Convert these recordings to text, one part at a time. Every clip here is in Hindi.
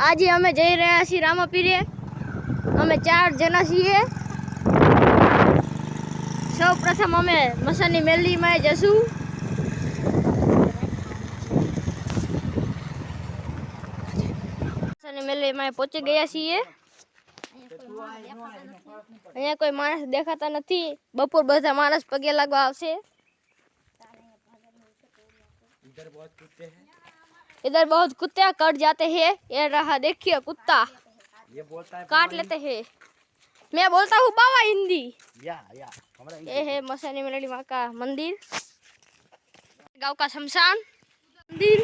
આજે અમે જઈ રહ્યા છીએ રામાપીરે। અમે 4 જણા છીએ। સૌ પ્રથમ અમે મસાની મેલીમાં જશું। મસાની મેલીમાં પહોંચી ગયા છીએ। અહીંયા કોઈ માણસ દેખાતા નથી। બપોર બધા માણસ પગે લાગવા આવશે। इधर बहुत कुत्ते कट जाते हैं। ये रहा देखिए कुत्ता, ये बोलता है काट लेते हैं। मैं बोलता हूँ बाबा हिंदी। या ये है मसानी मेलडी माँ का मंदिर, गांव का शमशान मंदिर।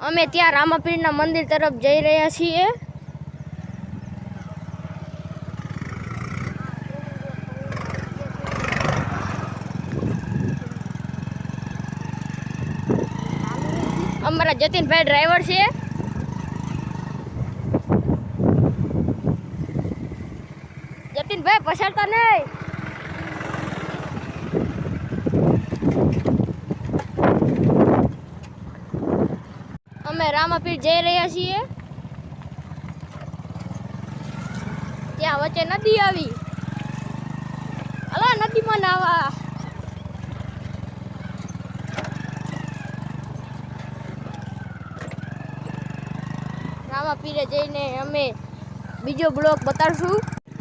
અમે ત્યાં રામાપીરના મંદિર તરફ જઈ રહ્યા છીએ। અમારા જતીનભાઈ ડ્રાઈવર છે। જતીનભાઈ પછાડતા નહીં। અમે રામાપીર જઈ રહ્યા છીએ। ત્યાં વચ્ચે નદી આવી। અલા નદીમાં નાવા। રામાપીરે જઈને અમે બીજો બ્લોક બતાડશું।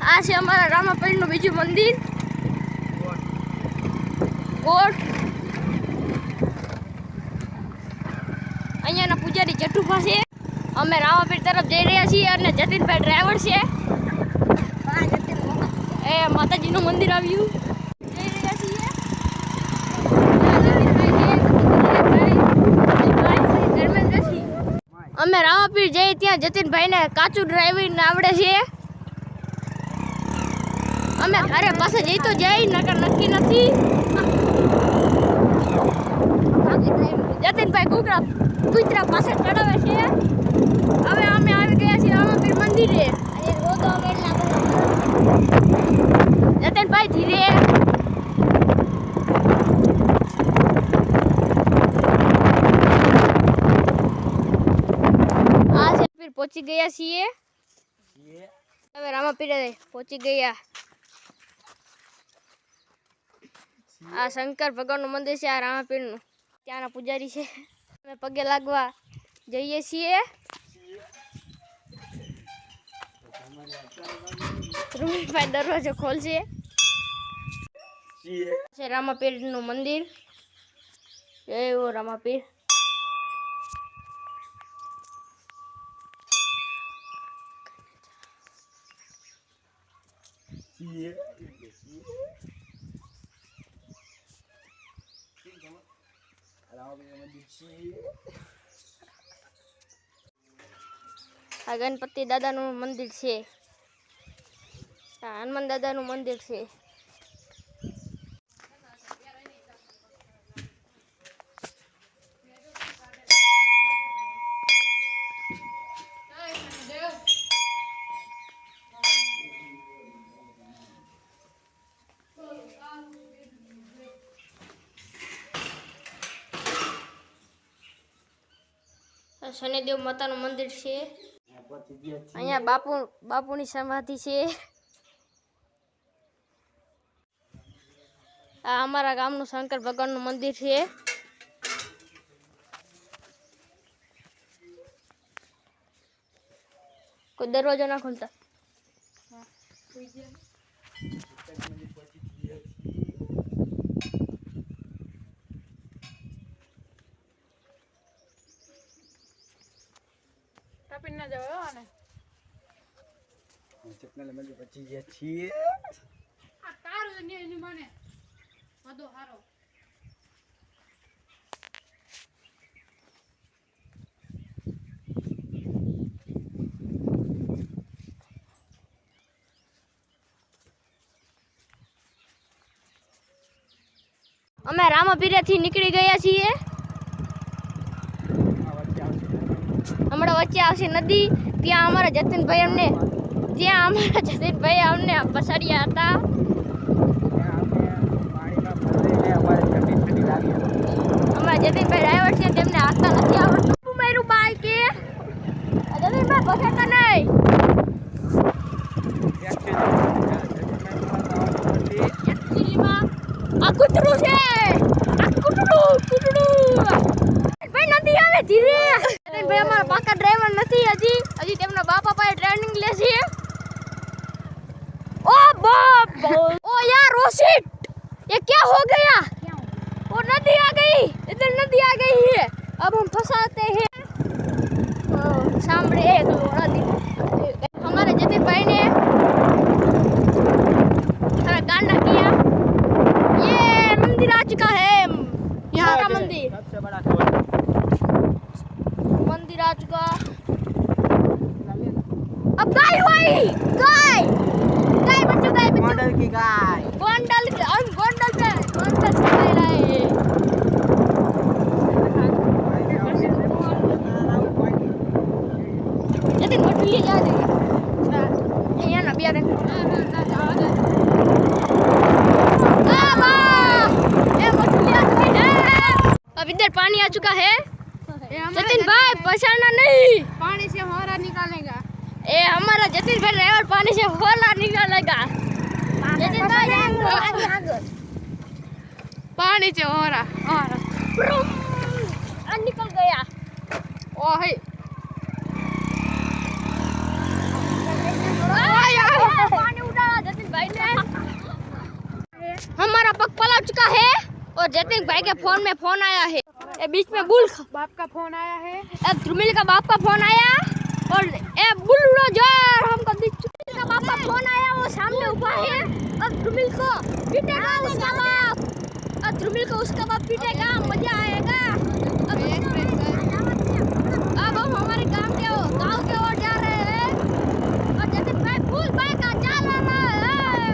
આ છે અમારા રામાપીરનું બીજું મંદિર કોટ। અહીંયાના પૂજારી જટુભા છે। અમે રામાપીર તરફ જઈ રહ્યા છીએ અને જતીનભાઈ ડ્રાઈવર છે। એ માતાજીનું મંદિર આવ્યું, જઈ રહ્યા છીએ। અમે રામાપીર જઈએ ત્યાં જતીનભાઈને કાચું ડ્રાઈવિંગ આવડે છે। અમે ઘરે પાસે જઈ તો જઈ નકર નક્કી નથી। જતીનભાઈ કુતરા પાસે ચડાવે છે। હવે અમે આવી ગયા છીએ રામાપીર મંદિરે। જતીનભાઈ ધીરે। પહોંચી ગયા છીએ। હવે રામાપીરે પહોંચી ગયા। આ શંકર ભગવાનનું મંદિર છે। આ રામાપીરનું ત્યાંના પૂજારી છે। અમે પગે લાગવા જઈએ છીએ। રૂમીભાઈ દરવાજો ખોલશે। છે રામાપીરનું મંદિર। જય રામાપીર। આ ગણપતિ દાદાનું મંદિર છે। આ હનુમાન દાદાનું મંદિર છે। શનિદેવ માતાનું મંદિર છે। અહીંયા બાપુની સમાધિ છે। આ અમારા ગામનું શંકર ભગવાનનું મંદિર છે। કોઈ દરવાજો ના ખોલતા। અમે રામાપીરેથી નીકળી ગયા છીએ। હમણાં વચ્ચે આવશે નદી। ત્યાં અમારા જતીનભાઈ અમને પછાડ્યા હતા। અમારા જતીનભાઈ ડ્રાઈવર છે, તેમને હાથતા નથી આવડતું। મારું नहीं आवे धीरे जतिन भाई हमारा पाका ड्राइवर नहीं अजी તેમના બાપા પાસે ટ્રેનિંગ લે છે ओ बाप ओ यार ओ शिट ये क्या हो गया वो नदी आ गई इधर नदी आ गई है अब हम फंसाते हैं सामने एक नदी हमारे जतिन भाई ने सारा गांडा किया ये मंदिर आ चुका है यहाँ का मंदिर सबसे बड़ा मंदिर आ चुका अब गाय हुई गाय गाय बच्चों गोंडल की गाय गोंडल हम गोंडल पे गोंडल से गाय लाए जतिन मछली जा रही ये ना बिया रे अब इधर पानी आ चुका है जतिन भाई पछाड़ना नहीं पानी से होरा निकालेगा ये हमारा जतिन भाई ड्राइवर पानी से होला निकालेगा जतिन भाई पानी से होरा निकल गया ओ है पानी उड़ाया जतिन भाई ने हमारा पग पलट चुका है और जतिन भाई के फोन में फोन आया है ये बीच में बुल बाप का फोन आया है अब ध्रुमिल का बाप का फोन आया और ए बुलडोजर हमको ध्रुमिल का बाप का फोन आया वो सामने ऊपर है अब ध्रुमिल को पीटेगा उसका बाप अब ध्रुमिल को उसका बाप पीटेगा मजा आएगा अब हम हमारे गांव के ओर जा रहे हैं और जतिन भाई फुल बाइक का चला रहा है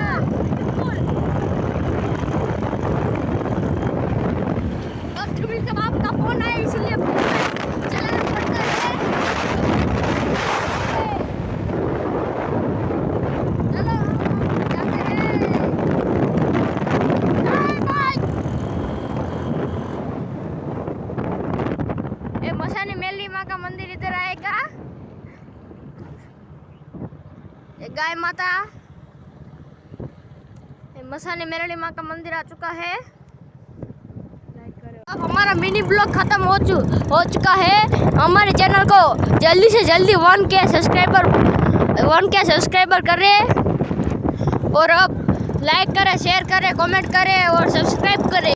अब ध्रुमिल के बाप का फोन आया इसलिए चलाना पड़ता है चलो जाते हैं बाय ये मसानी मेली माँ का मंदिर इधर आएगा ये गाय माता ये मसानी मेली माँ का मंदिर आ चुका है अब हमारा मिनी ब्लॉग खत्म हो चुका है हमारे चैनल को जल्दी से जल्दी 1K सब्सक्राइबर करें और अब लाइक करें शेयर करें कमेंट करें और सब्सक्राइब करें।